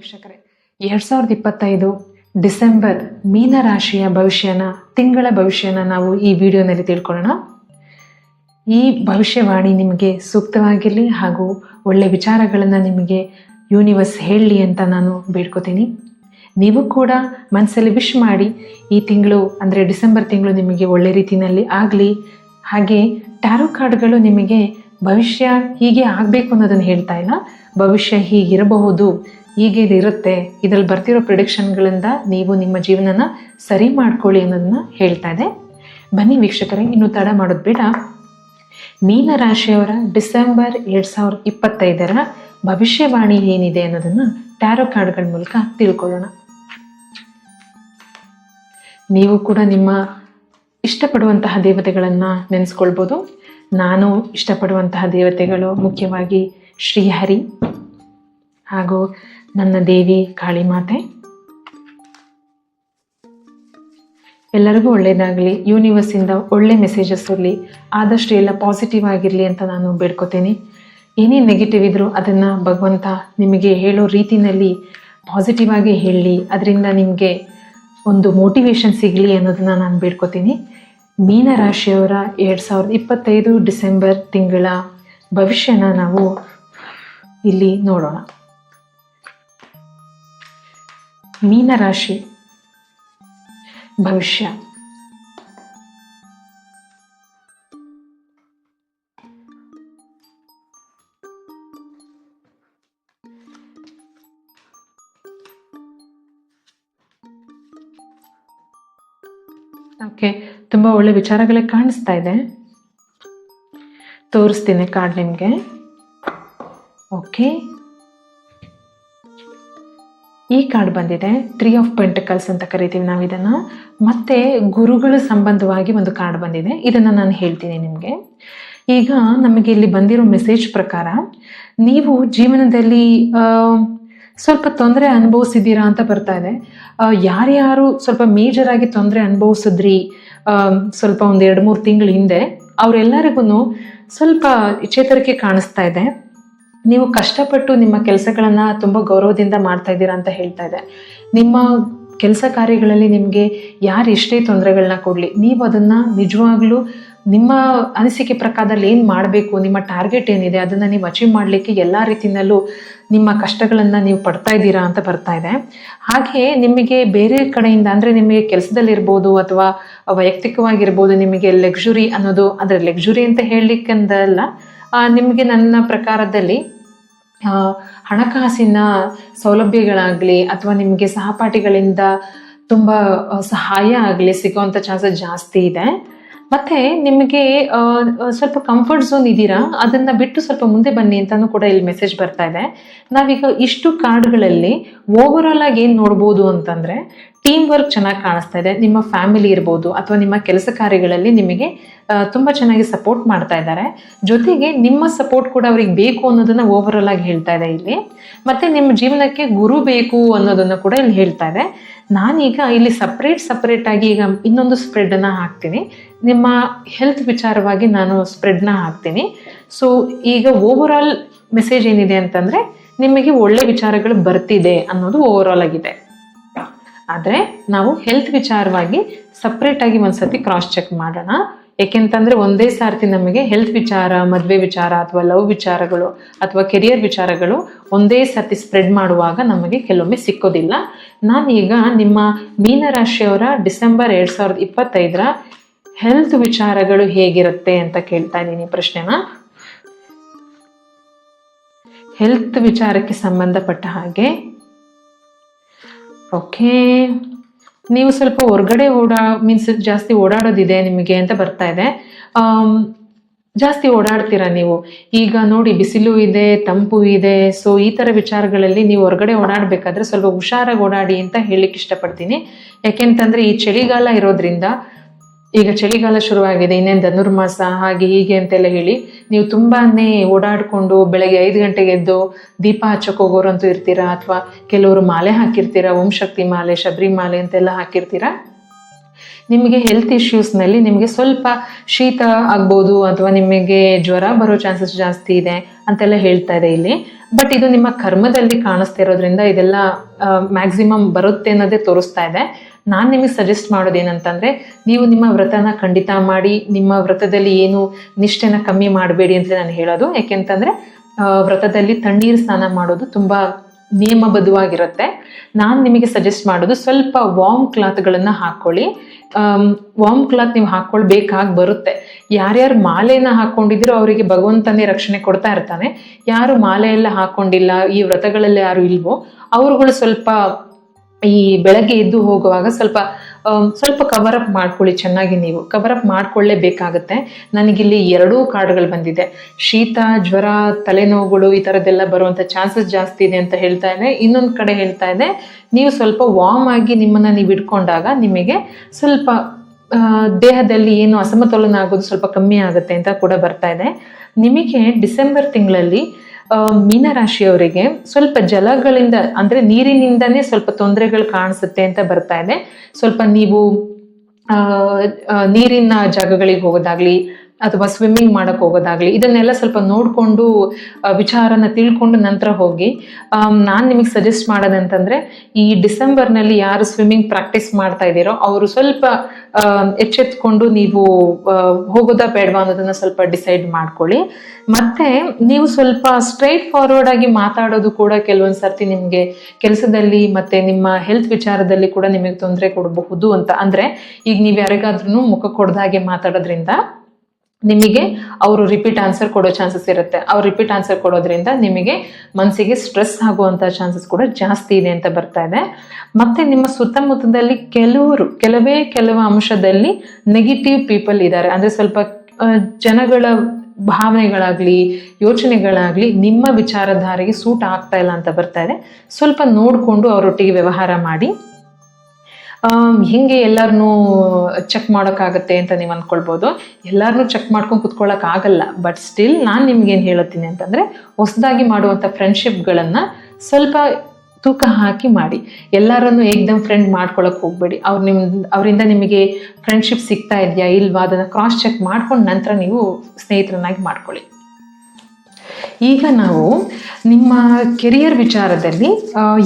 ವೀಕ್ಷಕರೇ, 2025 ಡಿಸೆಂಬರ್ ಮೀನರಾಶಿಯ ತಿಂಗಳ ಭವಿಷ್ಯನ ನಾವು ಈ ವಿಡಿಯೋನಲ್ಲಿ ತಿಳ್ಕೊಳ್ಳೋಣ. ಈ ಭವಿಷ್ಯವಾಣಿ ನಿಮಗೆ ಸೂಕ್ತವಾಗಿರಲಿ ಹಾಗೂ ಒಳ್ಳೆ ವಿಚಾರಗಳನ್ನು ನಿಮಗೆ ಯೂನಿವರ್ಸ್ ಹೇಳಲಿ ಅಂತ ನಾನು ಬೇಡ್ಕೋತೀನಿ. ನೀವು ಕೂಡ ಮನಸ್ಸಲ್ಲಿ ವಿಶ್ ಮಾಡಿ ಈ ತಿಂಗಳು ಅಂದರೆ ಡಿಸೆಂಬರ್ ತಿಂಗಳು ನಿಮಗೆ ಒಳ್ಳೆ ರೀತಿಯಲ್ಲಿ ಆಗಲಿ. ಹಾಗೆ ಟ್ಯಾರೋ ಕಾರ್ಡ್ಗಳು ನಿಮಗೆ ಭವಿಷ್ಯ ಹೀಗೆ ಆಗಬೇಕು ಅನ್ನೋದನ್ನು ಹೇಳ್ತಾ ಇಲ್ಲ, ಭವಿಷ್ಯ ಹೀಗಿರಬಹುದು, ಹೀಗೆ ಇರುತ್ತೆ, ಇದರಲ್ಲಿ ಬರ್ತಿರೋ ಪ್ರಿಡಿಕ್ಷನ್ಗಳಿಂದ ನೀವು ನಿಮ್ಮ ಜೀವನನ ಸರಿ ಮಾಡ್ಕೊಳ್ಳಿ ಅನ್ನೋದನ್ನ ಹೇಳ್ತಾ ಇದೆ. ಬನ್ನಿ ವೀಕ್ಷಕರೇ, ಇನ್ನು ತಡ ಮಾಡೋದು ಬೇಡ. ಮೀನರಾಶಿಯವರ ಡಿಸೆಂಬರ್ 2025 ಭವಿಷ್ಯವಾಣಿ ಏನಿದೆ ಅನ್ನೋದನ್ನು ಟ್ಯಾರೋ ಕಾರ್ಡ್ಗಳ ಮೂಲಕ ತಿಳ್ಕೊಳ್ಳೋಣ. ನೀವು ಕೂಡ ನಿಮ್ಮ ಇಷ್ಟಪಡುವಂತಹ ದೇವತೆಗಳನ್ನು ನೆನೆಸ್ಕೊಳ್ಬೋದು. ನಾನು ಇಷ್ಟಪಡುವಂತಹ ದೇವತೆಗಳು ಮುಖ್ಯವಾಗಿ ಶ್ರೀಹರಿ ಹಾಗೂ ನನ್ನ ದೇವಿ ಕಾಳಿ ಮಾತೆ. ಎಲ್ಲರಿಗೂ ಒಳ್ಳೆಯದಾಗಲಿ, ಯೂನಿವರ್ಸಿಂದ ಒಳ್ಳೆ ಮೆಸೇಜಸ್ ಇರಲಿ, ಆದಷ್ಟು ಎಲ್ಲ ಪಾಸಿಟಿವ್ ಆಗಿರಲಿ ಅಂತ ನಾನು ಬೇಡ್ಕೋತೀನಿ. ಏನೇ ನೆಗೆಟಿವ್ ಇದ್ದರೂ ಅದನ್ನು ಭಗವಂತ ನಿಮಗೆ ಹೇಳೋ ರೀತಿಯಲ್ಲಿ ಪಾಸಿಟಿವ್ ಆಗಿ ಹೇಳಲಿ, ಅದರಿಂದ ನಿಮಗೆ ಒಂದು ಮೋಟಿವೇಶನ್ ಸಿಗಲಿ ಅನ್ನೋದನ್ನು ನಾನು ಬೇಡ್ಕೋತೀನಿ. ಮೀನರಾಶಿಯವರ 2025 ಡಿಸೆಂಬರ್ ತಿಂಗಳ ಭವಿಷ್ಯನ ನಾವು ಇಲ್ಲಿ ನೋಡೋಣ. ಮೀನರಾಶಿ ಭವಿಷ್ಯ. ಓಕೆ, ತುಂಬ ಒಳ್ಳೆ ವಿಚಾರಗಳೇ ಕಾಣಿಸ್ತಾ ಇದೆ. ತೋರಿಸ್ತೀನಿ ಕಾರ್ಡ್ ನಿಮಗೆ. ಓಕೆ, ಈ ಕಾರ್ಡ್ ಬಂದಿದೆ 3 ಆಫ್ ಪೆಂಟಕಲ್ಸ್ ಅಂತ ಕರಿತೀವಿ ನಾವು ಇದನ್ನು. ಮತ್ತೆ ಗುರುಗಳ ಸಂಬಂಧವಾಗಿ ಒಂದು ಕಾರ್ಡ್ ಬಂದಿದೆ, ಇದನ್ನು ನಾನು ಹೇಳ್ತೀನಿ ನಿಮಗೆ. ಈಗ ನಮಗೆ ಇಲ್ಲಿ ಬಂದಿರೋ ಮೆಸೇಜ್ ಪ್ರಕಾರ ನೀವು ಜೀವನದಲ್ಲಿ ಸ್ವಲ್ಪ ತೊಂದರೆ ಅನುಭವಿಸಿದ್ದೀರಾ ಅಂತ ಬರ್ತಾ ಇದೆ. ಯಾರ್ಯಾರು ಸ್ವಲ್ಪ ಮೇಜರಾಗಿ ತೊಂದರೆ ಅನುಭವಿಸಿದ್ರಿ ಸ್ವಲ್ಪ ಒಂದು 2-3 ತಿಂಗಳ ಹಿಂದೆ, ಅವರೆಲ್ಲರಿಗೂ ಸ್ವಲ್ಪ ಚೇತರಿಕೆ ಕಾಣಿಸ್ತಾ ಇದೆ. ನೀವು ಕಷ್ಟಪಟ್ಟು ನಿಮ್ಮ ಕೆಲಸಗಳನ್ನು ತುಂಬ ಗೌರವದಿಂದ ಮಾಡ್ತಾ ಇದ್ದೀರಾ ಅಂತ ಹೇಳ್ತಾ ಇದೆ. ನಿಮ್ಮ ಕೆಲಸ ಕಾರ್ಯಗಳಲ್ಲಿ ನಿಮಗೆ ಯಾರು ಎಷ್ಟೇ ತೊಂದರೆಗಳನ್ನ ಕೊಡಲಿ, ನೀವು ಅದನ್ನು ನಿಜವಾಗ್ಲೂ ನಿಮ್ಮ ಅನಿಸಿಕೆ ಪ್ರಕಾರದಲ್ಲಿ ಏನು ಮಾಡಬೇಕು, ನಿಮ್ಮ ಟಾರ್ಗೆಟ್ ಏನಿದೆ ಅದನ್ನು ನೀವು ಅಚೀವ್ ಮಾಡಲಿಕ್ಕೆ ಎಲ್ಲ ರೀತಿಯಲ್ಲೂ ನಿಮ್ಮ ಕಷ್ಟಗಳನ್ನು ನೀವು ಪಡ್ತಾ ಇದ್ದೀರಾ ಅಂತ ಬರ್ತಾ ಇದೆ. ಹಾಗೆ ನಿಮಗೆ ಬೇರೆ ಕಡೆಯಿಂದ ಅಂದರೆ ನಿಮಗೆ ಕೆಲಸದಲ್ಲಿರ್ಬೋದು ಅಥವಾ ವೈಯಕ್ತಿಕವಾಗಿರ್ಬೋದು, ನಿಮಗೆ ಲಕ್ಸುರಿ ಅನ್ನೋದು, ಅಂದರೆ ಲಕ್ಸುರಿ ಅಂತ ಹೇಳಲಿಕ್ಕಂದಲ್ಲ, ನಿಮಗೆ ನನ್ನ ಪ್ರಕಾರದಲ್ಲಿ ಹಣಕಾಸಿನ ಸೌಲಭ್ಯಗಳಾಗಲಿ ಅಥವಾ ನಿಮಗೆ ಸಹಪಾಠಿಗಳಿಂದ ತುಂಬ ಸಹಾಯ ಆಗಲಿ ಸಿಗೋವಂಥ ಚಾನ್ಸಸ್ ಜಾಸ್ತಿ ಇದೆ. ಮತ್ತು ನಿಮಗೆ ಸ್ವಲ್ಪ ಕಂಫರ್ಟ್ ಝೋನ್ ಇದ್ದೀರಾ, ಅದನ್ನು ಬಿಟ್ಟು ಸ್ವಲ್ಪ ಮುಂದೆ ಬನ್ನಿ ಅಂತಲೂ ಕೂಡ ಇಲ್ಲಿ ಮೆಸೇಜ್ ಬರ್ತಾ ಇದೆ. ನಾವೀಗ ಇಷ್ಟು ಕಾರ್ಡ್ಗಳಲ್ಲಿ ಓವರಾಲ್ ಆಗಿ ಏನು ನೋಡ್ಬೋದು ಅಂತಂದರೆ, ಟೀಮ್ ವರ್ಕ್ ಚೆನ್ನಾಗಿ ಕಾಣಿಸ್ತಾ ಇದೆ. ನಿಮ್ಮ ಫ್ಯಾಮಿಲಿ ಇರ್ಬೋದು ಅಥವಾ ನಿಮ್ಮ ಕೆಲಸ ಕಾರ್ಯಗಳಲ್ಲಿ ನಿಮಗೆ ತುಂಬ ಚೆನ್ನಾಗಿ ಸಪೋರ್ಟ್ ಮಾಡ್ತಾ ಇದ್ದಾರೆ. ಜೊತೆಗೆ ನಿಮ್ಮ ಸಪೋರ್ಟ್ ಕೂಡ ಅವ್ರಿಗೆ ಬೇಕು ಅನ್ನೋದನ್ನು ಓವರಾಲ್ ಆಗಿ ಹೇಳ್ತಾ ಇದೆ ಇಲ್ಲಿ. ಮತ್ತು ನಿಮ್ಮ ಜೀವನಕ್ಕೆ ಗುರು ಬೇಕು ಅನ್ನೋದನ್ನು ಕೂಡ ಇಲ್ಲಿ ಹೇಳ್ತಾ ಇದೆ. ನಾನೀಗ ಇಲ್ಲಿ ಸಪ್ರೇಟ್ ಆಗಿ ಈಗ ಇನ್ನೊಂದು ಸ್ಪ್ರೆಡನ್ನು ಹಾಕ್ತೀನಿ. ನಿಮ್ಮ ಹೆಲ್ತ್ ವಿಚಾರವಾಗಿ ನಾನು ಸ್ಪ್ರೆಡ್ನ ಹಾಕ್ತೀನಿ. ಸೊ ಈಗ ಓವರಾಲ್ ಮೆಸೇಜ್ ಏನಿದೆ ಅಂತಂದರೆ, ನಿಮಗೆ ಒಳ್ಳೆ ವಿಚಾರಗಳು ಬರ್ತಿದೆ ಅನ್ನೋದು ಓವರಾಲ್ ಆಗಿದೆ. ಆದರೆ ನಾವು ಹೆಲ್ತ್ ವಿಚಾರವಾಗಿ ಸಪ್ರೇಟಾಗಿ ಒಂದ್ಸತಿ ಕ್ರಾಸ್ ಚೆಕ್ ಮಾಡೋಣ. ಏಕೆಂತಂದರೆ ಒಂದೇ ಸಾರ್ತಿ ನಮಗೆ ಹೆಲ್ತ್ ವಿಚಾರ, ಮದುವೆ ವಿಚಾರ ಅಥವಾ ಲವ್ ವಿಚಾರಗಳು ಅಥವಾ ಕೆರಿಯರ್ ವಿಚಾರಗಳು ಒಂದೇ ಸರ್ತಿ ಸ್ಪ್ರೆಡ್ ಮಾಡುವಾಗ ನಮಗೆ ಕೆಲವೊಮ್ಮೆ ಸಿಕ್ಕೋದಿಲ್ಲ. ನಾನೀಗ ನಿಮ್ಮ ಮೀನರಾಶಿಯವರ ಡಿಸೆಂಬರ್ 2025 ಹೆಲ್ತ್ ವಿಚಾರಗಳು ಹೇಗಿರುತ್ತೆ ಅಂತ ಕೇಳ್ತಾ ಇದ್ದೀನಿ ಪ್ರಶ್ನೆನ. ಹೆಲ್ತ್ ವಿಚಾರಕ್ಕೆ ಸಂಬಂಧಪಟ್ಟ ಹಾಗೆ, ಓಕೆ, ನೀವು ಸ್ವಲ್ಪ ಹೊರಗಡೆ ಮೀನ್ಸ್ ಜಾಸ್ತಿ ಓಡಾಡೋದಿದೆ ನಿಮಗೆ ಅಂತ ಬರ್ತಾ ಇದೆ. ಜಾಸ್ತಿ ಓಡಾಡ್ತೀರಾ ನೀವು. ಈಗ ನೋಡಿ, ಬಿಸಿಲು ಇದೆ, ತಂಪು ಇದೆ. ಸೊ ಈ ಥರ ವಿಚಾರಗಳಲ್ಲಿ ನೀವು ಹೊರಗಡೆ ಓಡಾಡಬೇಕಾದ್ರೆ ಸ್ವಲ್ಪ ಹುಷಾರಾಗಿ ಓಡಾಡಿ ಅಂತ ಹೇಳಲಿಕ್ಕೆ ಇಷ್ಟಪಡ್ತೀನಿ. ಯಾಕೆಂತಂದರೆ ಈ ಚಳಿಗಾಲ ಇರೋದ್ರಿಂದ, ಈಗ ಚಳಿಗಾಲ ಶುರುವಾಗಿದೆ, ಇನ್ನೇನು ಧನುರ್ಮಾಸ ಹಾಗೆ ಹೀಗೆ ಅಂತೆಲ್ಲ ಹೇಳಿ ನೀವು ತುಂಬಾ ಓಡಾಡಿಕೊಂಡು ಬೆಳಗ್ಗೆ 5 ಗಂಟೆಗೆ ಎದ್ದು ದೀಪ ಹಚ್ಚಕ್ಕೆ ಹೋಗೋರಂತೂ ಇರ್ತೀರಾ, ಅಥವಾ ಕೆಲವರು ಮಾಲೆ ಹಾಕಿರ್ತೀರಾ, ಓಂ ಶಕ್ತಿ ಮಾಲೆ, ಶಬರಿ ಮಾಲೆ ಅಂತೆಲ್ಲ ಹಾಕಿರ್ತೀರಾ. ನಿಮಗೆ ಹೆಲ್ತ್ ಇಶ್ಯೂಸ್ನಲ್ಲಿ ನಿಮಗೆ ಸ್ವಲ್ಪ ಶೀತ ಆಗ್ಬೋದು ಅಥವಾ ನಿಮಗೆ ಜ್ವರ ಬರೋ ಚಾನ್ಸಸ್ ಜಾಸ್ತಿ ಇದೆ ಅಂತೆಲ್ಲ ಹೇಳ್ತಾ ಇದೆ ಇಲ್ಲಿ. ಬಟ್ ಇದು ನಿಮ್ಮ ಕರ್ಮದಲ್ಲಿ ಕಾಣಿಸ್ತಿರೋದ್ರಿಂದ ಇದೆಲ್ಲ ಮ್ಯಾಕ್ಸಿಮಮ್ ಬರುತ್ತೆ ಅನ್ನೋದೇ ತೋರಿಸ್ತಾ ಇದೆ. ನಾನು ನಿಮಗೆ ಸಜೆಸ್ಟ್ ಮಾಡೋದೇನಂತಂದರೆ, ನೀವು ನಿಮ್ಮ ವ್ರತನ ಖಂಡಿತ ಮಾಡಿ, ನಿಮ್ಮ ವ್ರತದಲ್ಲಿ ಏನು ನಿಷ್ಠೆನ ಕಮ್ಮಿ ಮಾಡಬೇಡಿ ಅಂತ ನಾನು ಹೇಳೋದು. ಯಾಕೆಂತಂದರೆ ವ್ರತದಲ್ಲಿ ತಣ್ಣೀರು ಸ್ನಾನ ಮಾಡೋದು ತುಂಬ ನಿಯಮಬದ್ಧವಾಗಿರುತ್ತೆ. ನಾನು ನಿಮಗೆ ಸಜೆಸ್ಟ್ ಮಾಡೋದು ಸ್ವಲ್ಪ ವಾರ್ಮ್ ಕ್ಲಾತ್ಗಳನ್ನು ಹಾಕ್ಕೊಳ್ಳಿ. ವಾರ್ಮ್ ಕ್ಲಾತ್ ನೀವು ಹಾಕ್ಕೊಳ್ಬೇಕಾಗಿ ಬರುತ್ತೆ. ಯಾರ್ಯಾರು ಮಾಲೆನ ಹಾಕ್ಕೊಂಡಿದ್ದೀರೋ ಅವರಿಗೆ ಭಗವಂತನೇ ರಕ್ಷಣೆ ಕೊಡ್ತಾ ಇರ್ತಾನೆ. ಯಾರು ಮಾಲೆ ಎಲ್ಲ ಹಾಕ್ಕೊಂಡಿಲ್ಲ, ಈ ವ್ರತಗಳಲ್ಲಿ ಯಾರು ಇಲ್ವೋ ಅವ್ರುಗಳು ಸ್ವಲ್ಪ ಈ ಬೆಳಗ್ಗೆ ಎದ್ದು ಹೋಗುವಾಗ ಸ್ವಲ್ಪ ಕವರ್ ಅಪ್ ಮಾಡ್ಕೊಳ್ಳಿ. ಚೆನ್ನಾಗಿ ನೀವು ಕವರ್ ಅಪ್ ಮಾಡ್ಕೊಳ್ಳೇಬೇಕಾಗತ್ತೆ. ನನಗಿಲ್ಲಿ 2 ಕಾರ್ಡ್ಗಳು ಬಂದಿದೆ. ಶೀತ, ಜ್ವರ, ತಲೆನೋವುಗಳು ಈ ಥರದ್ದೆಲ್ಲ ಬರುವಂಥ ಚಾನ್ಸಸ್ ಜಾಸ್ತಿ ಇದೆ ಅಂತ ಹೇಳ್ತಾ ಇದೆ. ಇನ್ನೊಂದು ಕಡೆ ಹೇಳ್ತಾ ಇದೆ, ನೀವು ಸ್ವಲ್ಪ ವಾರ್ಮ್ ಆಗಿ ನಿಮ್ಮನ್ನು ನೀವು ಇಟ್ಕೊಂಡಾಗ ನಿಮಗೆ ಸ್ವಲ್ಪ ದೇಹದಲ್ಲಿ ಏನು ಅಸಮತೋಲನ ಆಗೋದು ಸ್ವಲ್ಪ ಕಮ್ಮಿ ಆಗುತ್ತೆ ಅಂತ ಕೂಡ ಬರ್ತಾ ಇದೆ. ನಿಮಗೆ ಡಿಸೆಂಬರ್ ತಿಂಗಳಲ್ಲಿ ಮೀನರಾಶಿಯವರಿಗೆ ಸ್ವಲ್ಪ ಜಲಗಳಿಂದ ಅಂದರೆ ನೀರಿನಿಂದನೇ ಸ್ವಲ್ಪ ತೊಂದರೆಗಳು ಕಾಣಿಸುತ್ತೆ ಅಂತ ಬರ್ತಾ ಇದೆ. ಸ್ವಲ್ಪ ನೀವು ನೀರಿನ ಜಾಗಗಳಿಗೆ ಹೋಗೋದಾಗ್ಲಿ ಅಥವಾ ಸ್ವಿಮ್ಮಿಂಗ್ ಮಾಡಕ್ಕೆ ಹೋಗೋದಾಗ್ಲಿ ಇದನ್ನೆಲ್ಲ ಸ್ವಲ್ಪ ನೋಡಿಕೊಂಡು ವಿಚಾರನ ತಿಳ್ಕೊಂಡು ನಂತರ ಹೋಗಿ. ನಾನು ನಿಮಗೆ ಸಜೆಸ್ಟ್ ಮಾಡೋದಂತಂದರೆ, ಈ ಡಿಸೆಂಬರ್ನಲ್ಲಿ ಯಾರು ಸ್ವಿಮ್ಮಿಂಗ್ ಪ್ರಾಕ್ಟೀಸ್ ಮಾಡ್ತಾ ಇದ್ದೀರೋ ಅವರು ಸ್ವಲ್ಪ ಎಚ್ಚೆತ್ಕೊಂಡು ನೀವು ಹೋಗೋದಾ ಬೇಡವಾ ಅನ್ನೋದನ್ನು ಸ್ವಲ್ಪ ಡಿಸೈಡ್ ಮಾಡ್ಕೊಳ್ಳಿ. ಮತ್ತು ನೀವು ಸ್ವಲ್ಪ ಸ್ಟ್ರೈಟ್ ಫಾರ್ವರ್ಡ್ ಆಗಿ ಮಾತಾಡೋದು ಕೂಡ ಕೆಲವೊಂದು ಸರ್ತಿ ನಿಮಗೆ ಕೆಲಸದಲ್ಲಿ ಮತ್ತು ನಿಮ್ಮ ಹೆಲ್ತ್ ವಿಚಾರದಲ್ಲಿ ಕೂಡ ನಿಮಗೆ ತೊಂದರೆ ಕೊಡಬಹುದು ಅಂತ. ಅಂದರೆ ಈಗ ನೀವು ಯಾರಿಗಾದ್ರೂ ಮುಖ ಕೊಡ್ದ ಹಾಗೆ ಮಾತಾಡೋದ್ರಿಂದ ನಿಮಗೆ ಅವರು ರಿಪೀಟ್ ಆನ್ಸರ್ ಕೊಡೋ ಚಾನ್ಸಸ್ ಇರುತ್ತೆ. ಅವ್ರು ರಿಪೀಟ್ ಆನ್ಸರ್ ಕೊಡೋದ್ರಿಂದ ನಿಮಗೆ ಮನಸ್ಸಿಗೆ ಸ್ಟ್ರೆಸ್ ಆಗುವಂಥ ಚಾನ್ಸಸ್ ಕೂಡ ಜಾಸ್ತಿ ಇದೆ ಅಂತ ಬರ್ತಾ ಇದೆ. ಮತ್ತು ನಿಮ್ಮ ಸುತ್ತಮುತ್ತದಲ್ಲಿ ಕೆಲವು ಅಂಶದಲ್ಲಿ ನೆಗೆಟಿವ್ ಪೀಪಲ್ ಇದ್ದಾರೆ. ಅಂದರೆ ಸ್ವಲ್ಪ ಜನಗಳ ಭಾವನೆಗಳಾಗಲಿ ಯೋಚನೆಗಳಾಗಲಿ ನಿಮ್ಮ ವಿಚಾರಧಾರೆಗೆ ಸೂಟ್ ಆಗ್ತಾ ಇಲ್ಲ ಅಂತ ಬರ್ತಾ ಇದೆ. ಸ್ವಲ್ಪ ನೋಡಿಕೊಂಡು ಅವರೊಟ್ಟಿಗೆ ವ್ಯವಹಾರ ಮಾಡಿ. ಹಿಂಗೆ ಎಲ್ಲರನ್ನೂ ಚೆಕ್ ಮಾಡೋಕ್ಕಾಗತ್ತೆ ಅಂತ ನೀವು ಅಂದ್ಕೊಳ್ಬೋದು. ಎಲ್ಲರನ್ನೂ ಚೆಕ್ ಮಾಡ್ಕೊಂಡು ಕುತ್ಕೊಳ್ಳೋಕ್ಕಾಗಲ್ಲ. ಬಟ್ ಸ್ಟಿಲ್ ನಾನು ನಿಮ್ಗೇನು ಹೇಳುತ್ತೀನಿ ಅಂತಂದರೆ, ಹೊಸದಾಗಿ ಮಾಡುವಂಥ ಫ್ರೆಂಡ್ಶಿಪ್ಗಳನ್ನು ಸ್ವಲ್ಪ ತೂಕ ಹಾಕಿ ಮಾಡಿ. ಎಲ್ಲರನ್ನೂ ಏಕ್ದಮ್ ಫ್ರೆಂಡ್ ಮಾಡ್ಕೊಳಕ್ಕೆ ಹೋಗಬೇಡಿ. ಅವರಿಂದ ನಿಮಗೆ ಫ್ರೆಂಡ್ಶಿಪ್ ಸಿಗ್ತಾ ಇದೆಯಾ ಇಲ್ವಾ ಅದನ್ನು ಕ್ರಾಸ್ ಚೆಕ್ ಮಾಡ್ಕೊಂಡು ನಂತರ ನೀವು ಸ್ನೇಹಿತರನ್ನಾಗಿ ಮಾಡ್ಕೊಳ್ಳಿ. ಈಗ ನಾವು ನಿಮ್ಮ ಕೆರಿಯರ್ ವಿಚಾರದಲ್ಲಿ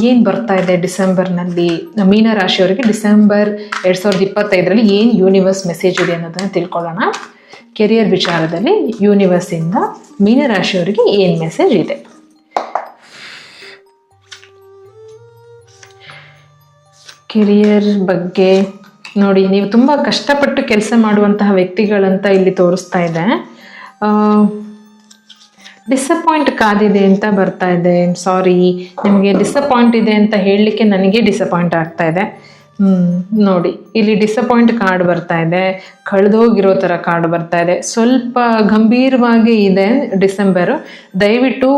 ಏನು ಬರ್ತಾ ಇದೆ ಡಿಸೆಂಬರ್ನಲ್ಲಿ ಮೀನರಾಶಿಯವರಿಗೆ ಡಿಸೆಂಬರ್ 2025ರಲ್ಲಿ ಏನು ಯೂನಿವರ್ಸ್ ಮೆಸೇಜ್ ಇದೆ ಅನ್ನೋದನ್ನು ತಿಳ್ಕೊಳ್ಳೋಣ. ಕೆರಿಯರ್ ವಿಚಾರದಲ್ಲಿ ಯೂನಿವರ್ಸಿಂದ ಮೀನರಾಶಿಯವರಿಗೆ ಏನು ಮೆಸೇಜ್ ಇದೆ? ಕೆರಿಯರ್ ಬಗ್ಗೆ ನೋಡಿ, ನೀವು ತುಂಬ ಕಷ್ಟಪಟ್ಟು ಕೆಲಸ ಮಾಡುವಂತಹ ವ್ಯಕ್ತಿಗಳಂತ ಇಲ್ಲಿ ತೋರಿಸ್ತಾ ಇದೆ. ಡಿಸಪಾಯಿಂಟ್ ಕಾದಿದೆ ಅಂತ ಬರ್ತಾ ಇದೆ. ಸಾರಿ, ನಿಮಗೆ ಡಿಸಪಾಯಿಂಟ್ ಇದೆ ಅಂತ ಹೇಳಲಿಕ್ಕೆ ನನಗೆ ಡಿಸಪಾಯಿಂಟ್ ಆಗ್ತಾ ಇದೆ. ನೋಡಿ, ಇಲ್ಲಿ ಡಿಸಪಾಯಿಂಟ್ ಕಾರ್ಡ್ ಬರ್ತಾ ಇದೆ, ಕಳೆದೋಗಿರೋ ಥರ ಕಾರ್ಡ್ ಬರ್ತಾ ಇದೆ. ಸ್ವಲ್ಪ ಗಂಭೀರವಾಗಿ ಇದೆ ಡಿಸೆಂಬರು. ದಯವಿಟ್ಟು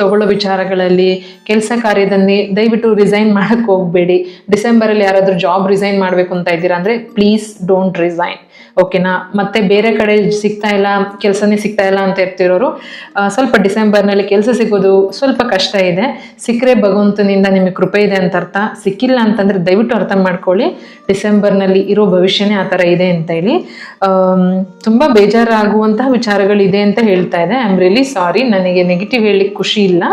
ತಗೊಳ್ಳೋ ವಿಚಾರಗಳಲ್ಲಿ ಕೆಲಸ ಕಾರ್ಯದಲ್ಲಿ ದಯವಿಟ್ಟು ರಿಸೈನ್ ಮಾಡೋಕ್ಕೆ ಹೋಗಬೇಡಿ. ಡಿಸೆಂಬರಲ್ಲಿ ಯಾರಾದರೂ ಜಾಬ್ ರಿಸೈನ್ ಮಾಡಬೇಕು ಅಂತ ಇದ್ದೀರಾ ಅಂದರೆ ಪ್ಲೀಸ್ ಡೋಂಟ್ ರಿಸೈನ್, ಓಕೆನಾ? ಮತ್ತೆ ಬೇರೆ ಕಡೆ ಕೆಲಸನೇ ಸಿಗ್ತಾ ಇಲ್ಲ ಅಂತ ಇರ್ತಿರೋರು ಸ್ವಲ್ಪ ಡಿಸೆಂಬರ್ನಲ್ಲಿ ಕೆಲಸ ಸಿಗೋದು ಸ್ವಲ್ಪ ಕಷ್ಟ ಇದೆ. ಸಿಕ್ಕರೆ ಭಗವಂತನಿಂದ ನಿಮಗೆ ಕೃಪೆ ಇದೆ ಅಂತ ಅರ್ಥ. ಸಿಕ್ಕಿಲ್ಲ ಅಂತಂದರೆ ದಯವಿಟ್ಟು ಅರ್ಥ ಮಾಡ್ಕೊಳ್ಳಿ, ಡಿಸೆಂಬರ್ನಲ್ಲಿ ಇರೋ ಭವಿಷ್ಯನೇ ಆ ಥರ ಇದೆ ಅಂತ ಹೇಳಿ. ತುಂಬ ಬೇಜಾರಾಗುವಂತಹ ವಿಚಾರಗಳಿದೆ ಅಂತ ಹೇಳ್ತಾ ಇದೆ. ಐ ಆಮ್ ರಿಯಲಿ ಸಾರಿ, ನನಗೆ ನೆಗೆಟಿವ್ ಹೇಳಲಿಕ್ಕೆ ಖುಷಿ ಇಲ್ಲ,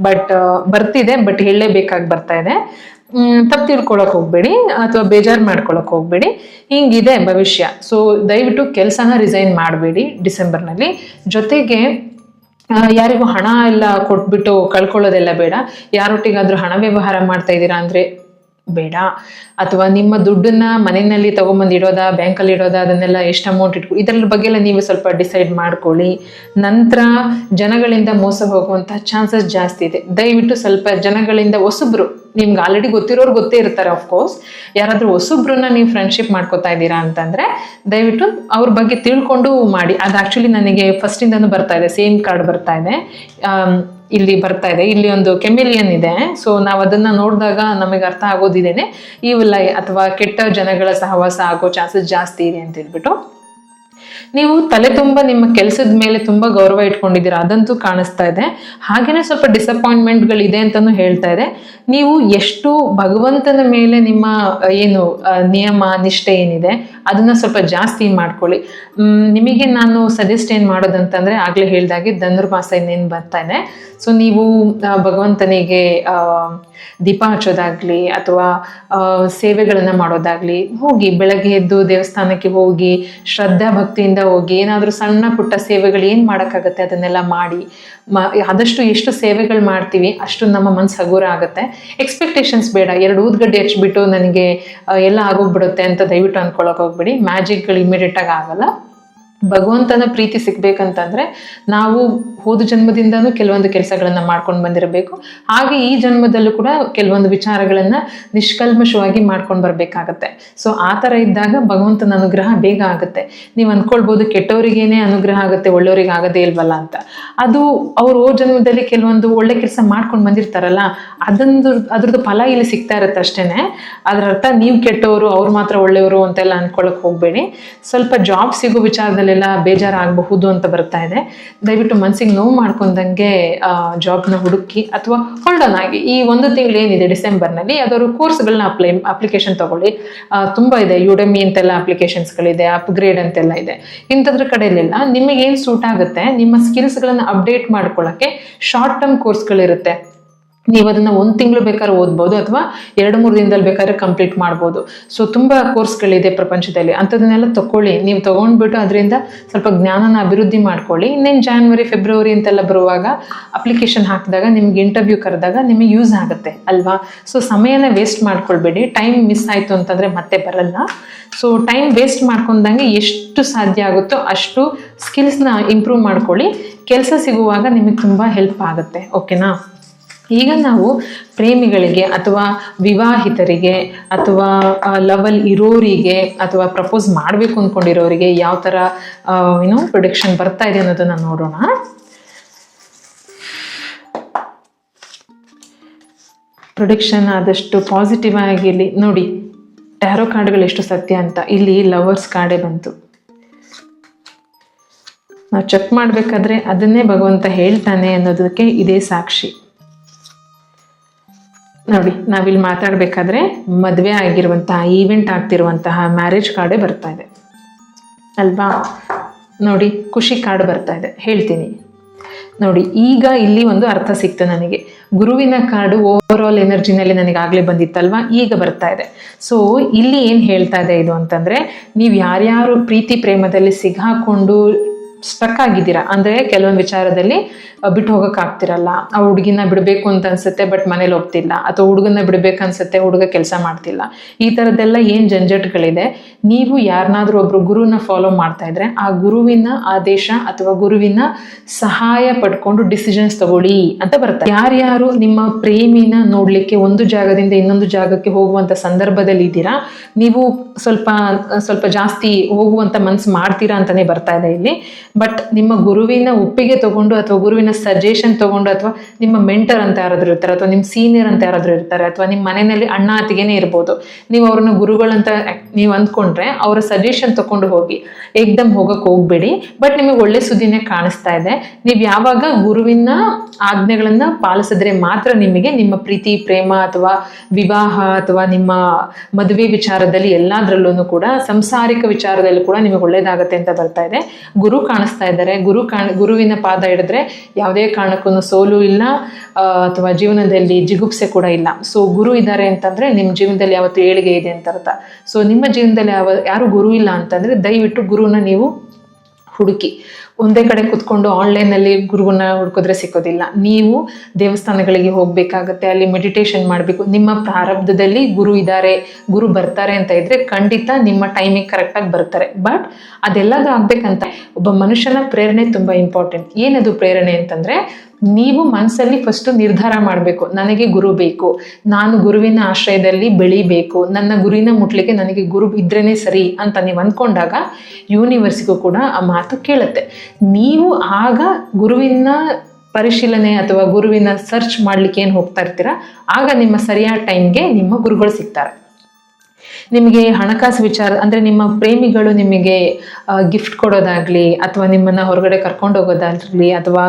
ಬಟ್ ಬರ್ತಿದೆ, ಬಟ್ ಹೇಳಲೇಬೇಕಾಗಿ ಬರ್ತಾ ಇದೆ. ತಪ್ಪು ತಿಳ್ಕೊಳಕ್ ಹೋಗ್ಬೇಡಿ ಅಥವಾ ಬೇಜಾರು ಮಾಡ್ಕೊಳಕ್ ಹೋಗ್ಬೇಡಿ. ಹಿಂಗಿದೆ ಭವಿಷ್ಯ. ಸೊ ದಯವಿಟ್ಟು ಕೆಲಸನ ರಿಸೈನ್ ಮಾಡಬೇಡಿ ಡಿಸೆಂಬರ್ನಲ್ಲಿ. ಜೊತೆಗೆ ಯಾರಿಗೂ ಹಣ ಎಲ್ಲ ಕೊಟ್ಬಿಟ್ಟು ಕಳ್ಕೊಳ್ಳೋದೆಲ್ಲ ಬೇಡ. ಯಾರೊಟ್ಟಿಗಾದ್ರೂ ಹಣ ವ್ಯವಹಾರ ಮಾಡ್ತಾ ಇದ್ದೀರಾ ಅಂದರೆ ಬೇಡ. ಅಥವಾ ನಿಮ್ಮ ದುಡ್ಡನ್ನ ಮನೆಯಲ್ಲಿ ತಗೊಂಬಂದು ಇಡೋದಾ, ಬ್ಯಾಂಕಲ್ಲಿ ಇಡೋದಾ, ಅದನ್ನೆಲ್ಲ ಎಷ್ಟು ಅಮೌಂಟ್ ಇದರ ಬಗ್ಗೆ ಎಲ್ಲ ನೀವು ಸ್ವಲ್ಪ ಡಿಸೈಡ್ ಮಾಡ್ಕೊಳ್ಳಿ. ನಂತರ ಜನಗಳಿಂದ ಮೋಸ ಹೋಗುವಂತಹ ಚಾನ್ಸಸ್ ಜಾಸ್ತಿ ಇದೆ. ದಯವಿಟ್ಟು ಸ್ವಲ್ಪ ಜನಗಳಿಂದ ಹೊಸಬ್ರು, ನಿಮ್ಗೆ ಆಲ್ರೆಡಿ ಗೊತ್ತಿರೋರು ಗೊತ್ತೇ ಇರ್ತಾರೆ ಆಫ್ಕೋರ್ಸ್, ಯಾರಾದರೂ ಹೊಸಬ್ರನ್ನ ನೀವು ಫ್ರೆಂಡ್ಶಿಪ್ ಮಾಡ್ಕೋತಾ ಇದ್ದೀರಾ ಅಂತಂದರೆ ದಯವಿಟ್ಟು ಅವ್ರ ಬಗ್ಗೆ ತಿಳ್ಕೊಂಡು ಮಾಡಿ. ಅದು ಆ್ಯಕ್ಚುಲಿ ನನಗೆ ಫಸ್ಟಿಂದನೂ ಬರ್ತಾ ಇದೆ, ಸೇಮ್ ಕಾರ್ಡ್ ಬರ್ತಾ ಇದೆ, ಇಲ್ಲಿ ಬರ್ತಾ ಇದೆ. ಇಲ್ಲಿ ಒಂದು ಕೆಮಿಲಿಯನ್ ಇದೆ. ಸೊ ನಾವು ಅದನ್ನು ನೋಡಿದಾಗ ನಮಗೆ ಅರ್ಥ ಆಗೋದಿದ್ದೇನೆ, ಇವೆಲ್ಲ ಅಥವಾ ಕೆಟ್ಟ ಜನಗಳ ಸಹವಾಸ ಆಗೋ ಚಾನ್ಸಸ್ ಜಾಸ್ತಿ ಇದೆ ಅಂತ ಹೇಳ್ಬಿಟ್ಟು. ನೀವು ತಲೆ ತುಂಬ ನಿಮ್ಮ ಕೆಲಸದ ಮೇಲೆ ತುಂಬಾ ಗೌರವ ಇಟ್ಕೊಂಡಿದ್ದೀರಾ, ಅದಂತೂ ಕಾಣಿಸ್ತಾ ಇದೆ. ಹಾಗೇನೆ ಸ್ವಲ್ಪ ಡಿಸಪಾಯಿಂಟ್ಮೆಂಟ್ಗಳಿದೆ ಅಂತಾನು ಹೇಳ್ತಾ ಇದೆ. ನೀವು ಎಷ್ಟು ಭಗವಂತನ ಮೇಲೆ ನಿಮ್ಮ ಏನು ನಿಯಮ ನಿಷ್ಠೆ ಏನಿದೆ ಅದನ್ನ ಸ್ವಲ್ಪ ಜಾಸ್ತಿ ಮಾಡ್ಕೊಳ್ಳಿ. ನಿಮಗೆ ನಾನು ಸಜೆಸ್ಟ್ ಏನು ಮಾಡೋದಂತಂದ್ರೆ, ಆಗ್ಲೇ ಹೇಳ್ದಾಗೆ ಧನುರ್ಮಾಸ ಇನ್ನೇನು ಬರ್ತಾ ಇದೆ. ಸೊ ನೀವು ಭಗವಂತನಿಗೆ ದೀಪ ಹಚ್ಚೋದಾಗ್ಲಿ ಅಥವಾ ಸೇವೆಗಳನ್ನ ಮಾಡೋದಾಗ್ಲಿ, ಹೋಗಿ ಬೆಳಗ್ಗೆ ಎದ್ದು ದೇವಸ್ಥಾನಕ್ಕೆ ಹೋಗಿ ಶ್ರದ್ಧಾ ಭಕ್ತಿಯಿಂದ ಹೋಗಿ ಏನಾದರೂ ಸಣ್ಣ ಪುಟ್ಟ ಸೇವೆಗಳು ಏನು ಮಾಡೋಕ್ಕಾಗತ್ತೆ ಅದನ್ನೆಲ್ಲ ಮಾಡಿ. ಆದಷ್ಟು ಎಷ್ಟು ಸೇವೆಗಳು ಮಾಡ್ತೀವಿ ಅಷ್ಟು ನಮ್ಮ ಮನಸ್ಸು ಹಗುರ ಆಗುತ್ತೆ. ಎಕ್ಸ್ಪೆಕ್ಟೇಷನ್ಸ್ ಬೇಡ, 2 ಊದ್ಗಡ್ಡೆ ಹಚ್ಬಿಟ್ಟು ನನಗೆ ಎಲ್ಲ ಆಗೋಗ್ಬಿಡುತ್ತೆ ಅಂತ ದಯವಿಟ್ಟು ಅನ್ಕೊಳಕ್ ಹೋಗ್ಬಿಡಿ. ಮ್ಯಾಜಿಕ್ಗಳು ಇಮಿಡಿಯೇಟ್ ಆಗಿ ಆಗಲ್ಲ. ಭಗವಂತನ ಪ್ರೀತಿ ಸಿಗ್ಬೇಕಂತಂದ್ರೆ ನಾವು ಹೋದ ಜನ್ಮದಿಂದನೂ ಕೆಲವೊಂದು ಕೆಲಸಗಳನ್ನ ಮಾಡ್ಕೊಂಡು ಬಂದಿರಬೇಕು. ಹಾಗೆ ಈ ಜನ್ಮದಲ್ಲೂ ಕೂಡ ಕೆಲವೊಂದು ವಿಚಾರಗಳನ್ನ ನಿಷ್ಕಲ್ಮಶವಾಗಿ ಮಾಡ್ಕೊಂಡು ಬರ್ಬೇಕಾಗತ್ತೆ. ಸೊ ಆ ಥರ ಇದ್ದಾಗ ಭಗವಂತನ ಅನುಗ್ರಹ ಬೇಗ ಆಗುತ್ತೆ. ನೀವು ಅನ್ಕೊಳ್ಬೋದು ಕೆಟ್ಟವರಿಗೇನೆ ಅನುಗ್ರಹ ಆಗುತ್ತೆ, ಒಳ್ಳೆಯವ್ರಿಗೆ ಆಗದೇ ಇಲ್ವಲ್ಲ ಅಂತ. ಅದು ಅವ್ರು ಹೋದ ಜನ್ಮದಲ್ಲಿ ಕೆಲವೊಂದು ಒಳ್ಳೆ ಕೆಲಸ ಮಾಡ್ಕೊಂಡು ಬಂದಿರ್ತಾರಲ್ಲ, ಅದ್ರದ್ದು ಫಲ ಇಲ್ಲಿ ಸಿಗ್ತಾ ಇರುತ್ತೆ ಅಷ್ಟೇನೆ. ಅದರ ಅರ್ಥ ನೀವು ಕೆಟ್ಟವರು ಅವ್ರು ಮಾತ್ರ ಒಳ್ಳೆಯವರು ಅಂತೆಲ್ಲ ಅನ್ಕೊಳಕ್ ಹೋಗ್ಬೇಡಿ. ಸ್ವಲ್ಪ ಜಾಬ್ ಸಿಗೋ ವಿಚಾರದಲ್ಲಿ ಬೇಜಾರಾಗಬಹುದು ಅಂತ ಬರ್ತಾ ಇದೆ. ದಯವಿಟ್ಟು ಮನಸ್ಸಿಗೆ ನೋವು ಮಾಡ್ಕೊಂಡಂಗೆ ಜಾಬ್ನ ಹುಡುಕಿ ಅಥವಾ ಹೋಲ್ಡ್ ಆನ್ ಆಗಿ. ಈ 1 ತಿಂಗಳು ಏನಿದೆ ಡಿಸೆಂಬರ್ನಲ್ಲಿ ಯಾವ್ದಾದ್ರು ಕೋರ್ಸ್ಗಳನ್ನ ಅಪ್ಲಿಕೇಶನ್ ತಗೊಳ್ಳಿ. ತುಂಬಾ ಇದೆ, ಯುಡೆಮಿ ಅಂತೆಲ್ಲ ಅಪ್ಲಿಕೇಶನ್ಸ್ಗಳಿದೆ, ಅಪ್ಗ್ರೇಡ್ ಅಂತೆಲ್ಲ ಇದೆ. ಇಂಥದ್ರ ಕಡೆಯಲ್ಲೆಲ್ಲ ನಿಮಗೆ ಏನು ಸೂಟ್ ಆಗುತ್ತೆ, ನಿಮ್ಮ ಸ್ಕಿಲ್ಸ್ಗಳನ್ನ ಅಪ್ಡೇಟ್ ಮಾಡ್ಕೊಳ್ಳೋಕ್ಕೆ ಶಾರ್ಟ್ ಟರ್ಮ್ ಕೋರ್ಸ್ಗಳಿರುತ್ತೆ. ನೀವು ಅದನ್ನ 1 ತಿಂಗಳು ಬೇಕಾದ್ರೆ ಓದ್ಬೋದು ಅಥವಾ 2-3 ದಿನದಲ್ಲಿ ಬೇಕಾದ್ರೆ ಕಂಪ್ಲೀಟ್ ಮಾಡ್ಬೋದು. ಸೊ ತುಂಬಾ ಕೋರ್ಸ್ಗಳಿದೆ ಪ್ರಪಂಚದಲ್ಲಿ, ಅಂಥದನ್ನೆಲ್ಲ ತಗೊಳ್ಳಿ. ನೀವು ತಗೊಂಡ್ಬಿಟ್ಟು ಅದರಿಂದ ಸ್ವಲ್ಪ ಜ್ಞಾನನ ಅಭಿವೃದ್ಧಿ ಮಾಡ್ಕೊಳ್ಳಿ. ಇನ್ನೇನು ಜಾನ್ವರಿ ಫೆಬ್ರವರಿ ಅಂತೆಲ್ಲ ಬರುವಾಗ ಅಪ್ಲಿಕೇಶನ್ ಹಾಕಿದಾಗ ನಿಮ್ಗೆ ಇಂಟರ್ವ್ಯೂ ಕರೆದಾಗ ನಿಮಗೆ ಯೂಸ್ ಆಗುತ್ತೆ ಅಲ್ವಾ. ಸೊ ಸಮಯನ ವೇಸ್ಟ್ ಮಾಡ್ಕೊಳ್ಬೇಡಿ. ಟೈಮ್ ಮಿಸ್ ಆಯಿತು ಅಂತಂದರೆ ಮತ್ತೆ ಬರಲ್ಲ. ಸೊ ಟೈಮ್ ವೇಸ್ಟ್ ಮಾಡ್ಕೊಂಡಂಗೆ ಎಷ್ಟು ಸಾಧ್ಯ ಆಗುತ್ತೋ ಅಷ್ಟು ಸ್ಕಿಲ್ಸ್ನ ಇಂಪ್ರೂವ್ ಮಾಡ್ಕೊಳ್ಳಿ. ಕೆಲಸ ಸಿಗುವಾಗ ನಿಮಗೆ ತುಂಬ ಹೆಲ್ಪ್ ಆಗುತ್ತೆ. ಓಕೆನಾ. ಈಗ ನಾವು ಪ್ರೇಮಿಗಳಿಗೆ ಅಥವಾ ವಿವಾಹಿತರಿಗೆ ಅಥವಾ ಲವಲ್ ಇರೋರಿಗೆ ಅಥವಾ ಪ್ರಪೋಸ್ ಮಾಡಬೇಕು ಅಂದ್ಕೊಂಡಿರೋರಿಗೆ ಯಾವ ಥರ ಪ್ರೊಡಿಕ್ಷನ್ ಬರ್ತಾ ಇದೆ ಅನ್ನೋದನ್ನ ನೋಡೋಣ. ಪ್ರೊಡಿಕ್ಷನ್ ಆದಷ್ಟು ಪಾಸಿಟಿವ್ ಆಗಿರಲಿ. ನೋಡಿ ಟ್ಯಾರೋ ಕಾರ್ಡ್ಗಳು ಎಷ್ಟು ಸತ್ಯ ಅಂತ. ಇಲ್ಲಿ ಲವರ್ಸ್ ಕಾರ್ಡೇ ಬಂತು. ನಾವು ಚೆಕ್ ಮಾಡಬೇಕಾದ್ರೆ ಅದನ್ನೇ ಭಗವಂತ ಹೇಳ್ತಾನೆ ಅನ್ನೋದಕ್ಕೆ ಇದೇ ಸಾಕ್ಷಿ. ನೋಡಿ ನಾವಿಲ್ಲಿ ಮಾತಾಡಬೇಕಾದ್ರೆ ಮದುವೆ ಆಗಿರುವಂತಹ, ಈವೆಂಟ್ ಆಗ್ತಿರುವಂತಹ ಮ್ಯಾರೇಜ್ ಕಾರ್ಡೇ ಬರ್ತಾ ಇದೆ ಅಲ್ವಾ. ನೋಡಿ ಖುಷಿ ಕಾರ್ಡ್ ಬರ್ತಾ ಇದೆ. ಹೇಳ್ತೀನಿ ನೋಡಿ, ಈಗ ಇಲ್ಲಿ ಒಂದು ಅರ್ಥ ಸಿಕ್ತು ನನಗೆ. ಗುರುವಿನ ಕಾರ್ಡು ಓವರ್ ಆಲ್ ಎನರ್ಜಿನಲ್ಲಿ ನನಗಾಗಲೇ ಬಂದಿತ್ತಲ್ವಾ, ಈಗ ಬರ್ತಾ ಇದೆ. ಸೊ ಇಲ್ಲಿ ಏನು ಹೇಳ್ತಾ ಇದೆ ಇದು ಅಂತಂದರೆ, ನೀವು ಯಾರ್ಯಾರು ಪ್ರೀತಿ ಪ್ರೇಮದಲ್ಲಿ ಸಿಗಾಕೊಂಡು ಸ್ಟಕ್ ಆಗಿದ್ದೀರಾ, ಅಂದರೆ ಕೆಲವೊಂದು ವಿಚಾರದಲ್ಲಿ ಬಿಟ್ಟು ಹೋಗೋಕ್ಕಾಗ್ತಿರಲ್ಲ. ಆ ಹುಡುಗಿನ ಬಿಡಬೇಕು ಅಂತ ಅನ್ಸುತ್ತೆ ಬಟ್ ಮನೇಲಿ ಹೋಗ್ತಿಲ್ಲ, ಅಥವಾ ಹುಡುಗನ ಬಿಡಬೇಕನ್ಸುತ್ತೆ ಹುಡುಗ ಕೆಲಸ ಮಾಡ್ತಿಲ್ಲ. ಈ ಥರದ್ದೆಲ್ಲ ಏನು ಜಂಜಟ್ಗಳಿದೆ, ನೀವು ಯಾರನ್ನಾದ್ರೂ ಒಬ್ರು ಗುರುನ ಫಾಲೋ ಮಾಡ್ತಾ ಇದ್ರೆ ಆ ಗುರುವಿನ ಆದೇಶ ಅಥವಾ ಗುರುವಿನ ಸಹಾಯ ಪಡ್ಕೊಂಡು ಡಿಸಿಷನ್ಸ್ ತಗೊಳ್ಳಿ ಅಂತ ಬರ್ತಾರೆ. ಯಾರ್ಯಾರು ನಿಮ್ಮ ಪ್ರೇಮಿನ ನೋಡ್ಲಿಕ್ಕೆ ಒಂದು ಜಾಗದಿಂದ ಇನ್ನೊಂದು ಜಾಗಕ್ಕೆ ಹೋಗುವಂತ ಸಂದರ್ಭದಲ್ಲಿ ಇದ್ದೀರಾ, ನೀವು ಸ್ವಲ್ಪ ಜಾಸ್ತಿ ಹೋಗುವಂತ ಮನ್ಸು ಮಾಡ್ತೀರಾ ಅಂತಾನೆ ಬರ್ತಾ ಇದೆ ಇಲ್ಲಿ. ಬಟ್ ನಿಮ್ಮ ಗುರುವಿನ ಒಪ್ಪಿಗೆ ತಗೊಂಡು ಅಥವಾ ಗುರುವಿನ ಸಜೆಷನ್ ತಗೊಂಡು ಅಥವಾ ನಿಮ್ಮ ಮೆಂಟರ್ ಅಂತ ಯಾರಾದ್ರೂ ಇರ್ತಾರೆ ಅಥವಾ ನಿಮ್ಮ ಸೀನಿಯರ್ ಅಂತ ಯಾರಾದ್ರೂ ಇರ್ತಾರೆ ಅಥವಾ ನಿಮ್ಮ ಮನೆಯಲ್ಲಿ ಅಣ್ಣ ಅತ್ತಿಗೆನೇ ಇರ್ಬೋದು, ನೀವು ಅವ್ರನ್ನ ಗುರುಗಳಂತ ನೀವು ಅಂದ್ಕೊಂಡ್ರೆ ಅವರ ಸಜೆಷನ್ ತಗೊಂಡು ಹೋಗಿ. ಏಕ್ದಮ್ ಹೋಗಕ್ಕೆ ಹೋಗ್ಬೇಡಿ. ಬಟ್ ನಿಮಗೆ ಒಳ್ಳೆ ಸುದ್ದಿನೇ ಕಾಣಿಸ್ತಾ ಇದೆ. ನೀವು ಯಾವಾಗ ಗುರುವಿನ ಆಜ್ಞೆಗಳನ್ನ ಪಾಲಿಸಿದ್ರೆ ಮಾತ್ರ ನಿಮಗೆ ನಿಮ್ಮ ಪ್ರೀತಿ ಪ್ರೇಮ ಅಥವಾ ವಿವಾಹ ಅಥವಾ ನಿಮ್ಮ ಮದುವೆ ವಿಚಾರದಲ್ಲಿ ಎಲ್ಲಾದ್ರಲ್ಲೂ ಕೂಡ ಸಂಸಾರಿಕ ವಿಚಾರದಲ್ಲಿ ಕೂಡ ನಿಮಗೆ ಒಳ್ಳೇದಾಗತ್ತೆ ಅಂತ ಬರ್ತಾ ಇದೆ. ಗುರು ಕಾಣಿಸ್ತಾ ಇದ್ದಾರೆ. ಗುರುವಿನ ಪಾದ ಹಿಡಿದ್ರೆ ಯಾವುದೇ ಕಾರಣಕ್ಕೂ ಸೋಲು ಇಲ್ಲ ಅಥವಾ ಜೀವನದಲ್ಲಿ ಜಿಗುಪ್ಸೆ ಕೂಡ ಇಲ್ಲ. ಸೊ ಗುರು ಇದ್ದಾರೆ ಅಂತಂದ್ರೆ ನಿಮ್ಮ ಜೀವನದಲ್ಲಿ ಯಾವತ್ತು ಏಳಿಗೆ ಇದೆ ಅಂತ ಅರ್ಥ. ಸೊ ನಿಮ್ಮ ಜೀವನದಲ್ಲಿ ಯಾರು ಗುರು ಇಲ್ಲ ಅಂತಂದ್ರೆ ದಯವಿಟ್ಟು ಗುರುನ ನೀವು ಹುಡುಕಿ. ಒಂದೇ ಕಡೆ ಕುತ್ಕೊಂಡು ಆನ್ಲೈನಲ್ಲಿ ಗುರುವನ್ನ ಹುಡುಕಿದ್ರೆ ಸಿಕ್ಕೋದಿಲ್ಲ. ನೀವು ದೇವಸ್ಥಾನಗಳಿಗೆ ಹೋಗ್ಬೇಕಾಗತ್ತೆ, ಅಲ್ಲಿ ಮೆಡಿಟೇಷನ್ ಮಾಡಬೇಕು. ನಿಮ್ಮ ಪ್ರಾರಬ್ಧದಲ್ಲಿ ಗುರು ಇದ್ದಾರೆ, ಗುರು ಬರ್ತಾರೆ ಅಂತ ಇದ್ರೆ ಖಂಡಿತ ನಿಮ್ಮ ಟೈಮಿಗೆ ಕರೆಕ್ಟಾಗಿ ಬರ್ತಾರೆ. ಬಟ್ ಅದೆಲ್ಲದೂ ಆಗ್ಬೇಕಂತ ಒಬ್ಬ ಮನುಷ್ಯನ ಪ್ರೇರಣೆ ತುಂಬಾ ಇಂಪಾರ್ಟೆಂಟ್. ಏನದು ಪ್ರೇರಣೆ ಅಂತಂದ್ರೆ, ನೀವು ಮನಸ್ಸಲ್ಲಿ ಫಸ್ಟ್ ನಿರ್ಧಾರ ಮಾಡಬೇಕು, ನನಗೆ ಗುರು ಬೇಕು, ನಾನು ಗುರುವಿನ ಆಶ್ರಯದಲ್ಲಿ ಬೆಳಿಬೇಕು, ನನ್ನ ಗುರಿನ ಮುಟ್ಲಿಕ್ಕೆ ನನಗೆ ಗುರು ಇದ್ರೇನೆ ಸರಿ ಅಂತ ನೀವು ಅಂದ್ಕೊಂಡಾಗ ಯೂನಿವರ್ಸಿಗೂ ಕೂಡ ಆ ಮಾತು ಕೇಳುತ್ತೆ. ನೀವು ಆಗ ಗುರುವಿನ ಪರಿಶೀಲನೆ ಅಥವಾ ಗುರುವಿನ ಸರ್ಚ್ ಮಾಡ್ಲಿಕ್ಕೆ ಏನು ಹೋಗ್ತಾ ಇರ್ತೀರಾ, ಆಗ ನಿಮ್ಮ ಸರಿಯಾದ ಟೈಮ್ಗೆ ನಿಮ್ಮ ಗುರುಗಳು ಸಿಗ್ತಾರೆ. ನಿಮಗೆ ಹಣಕಾಸು ವಿಚಾರ ಅಂದರೆ ನಿಮ್ಮ ಪ್ರೇಮಿಗಳು ನಿಮಗೆ ಗಿಫ್ಟ್ ಕೊಡೋದಾಗ್ಲಿ, ಅಥವಾ ನಿಮ್ಮನ್ನು ಹೊರಗಡೆ ಕರ್ಕೊಂಡು ಹೋಗೋದಾಗ್ಲಿ, ಅಥವಾ